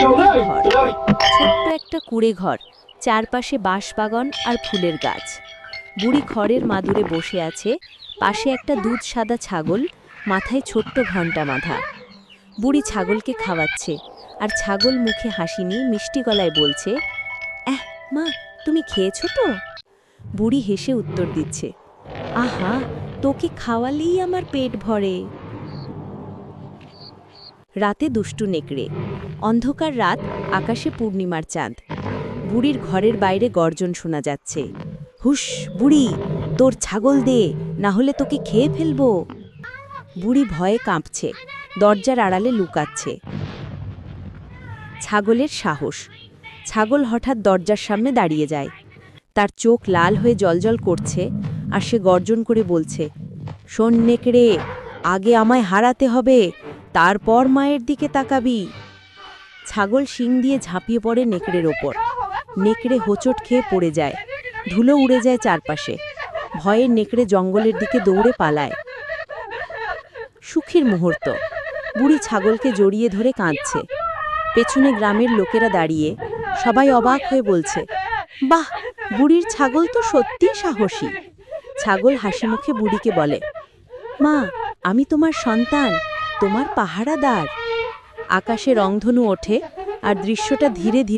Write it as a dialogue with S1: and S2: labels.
S1: বুড়ির ঘর। ছোট্ট একটা কুঁড়ে ঘর, চারপাশে বাঁশবাগান আর ফুলের গাছ। বুড়ি খড়ের মাদুরে বসে আছে, পাশে একটা দুধ সাদা ছাগল, মাথায় ছোট্ট ঘণ্টা বাঁধা। বুড়ি ছাগলকে খাওয়াচ্ছে, আর ছাগল মুখে হাসি নিয়ে মিষ্টি গলায় বলছে, মা, তুমি খেয়েছো তো? বুড়ি হেসে উত্তর দিচ্ছে, আহা, তোকে খাওয়ালেই আমার পেট ভরে। রাতে দুষ্টু নেকড়ে। অন্ধকার রাত, আকাশে পূর্ণিমার চাঁদ। বুড়ির ঘরের বাইরে গর্জন শোনা যাচ্ছে, হুস বুড়ি, তোর ছাগল দে, না হলে তোকে খেয়ে ফেলবো। বুড়ি ভয়ে কাঁপছে, দরজার আড়ালে লুকাচ্ছে। ছাগলের সাহস। ছাগল হঠাৎ দরজার সামনে দাঁড়িয়ে যায়। তার চোখ লাল হয়ে জ্বলজ্বল করছে, আর সে গর্জন করে বলছে, শোন নেকড়ে, আগে আমায় হারাতে হবে, তারপর মায়ের দিকে তাকাবি। ছাগল শিং দিয়ে ঝাঁপিয়ে পড়ে নেকড়ের ওপর। নেকড়ে হোঁচট খেয়ে পড়ে যায়, ধুলো উড়ে যায় চারপাশে। ভয়ে নেকড়ে জঙ্গলের দিকে দৌড়ে পালায়। সুখের মুহূর্ত। বুড়ি ছাগলকে জড়িয়ে ধরে কাঁদছে। পেছনে গ্রামের লোকেরা দাঁড়িয়ে, সবাই অবাক হয়ে বলছে, বাহ, বুড়ির ছাগল তো সত্যিই সাহসী। ছাগল হাসি মুখে বুড়িকে বলে, মা, আমি তোমার সন্তান, তোমার পাহারাদার। আকাশে রংধনু ওঠে, আর দৃশ্যটা ধীরে ধীরে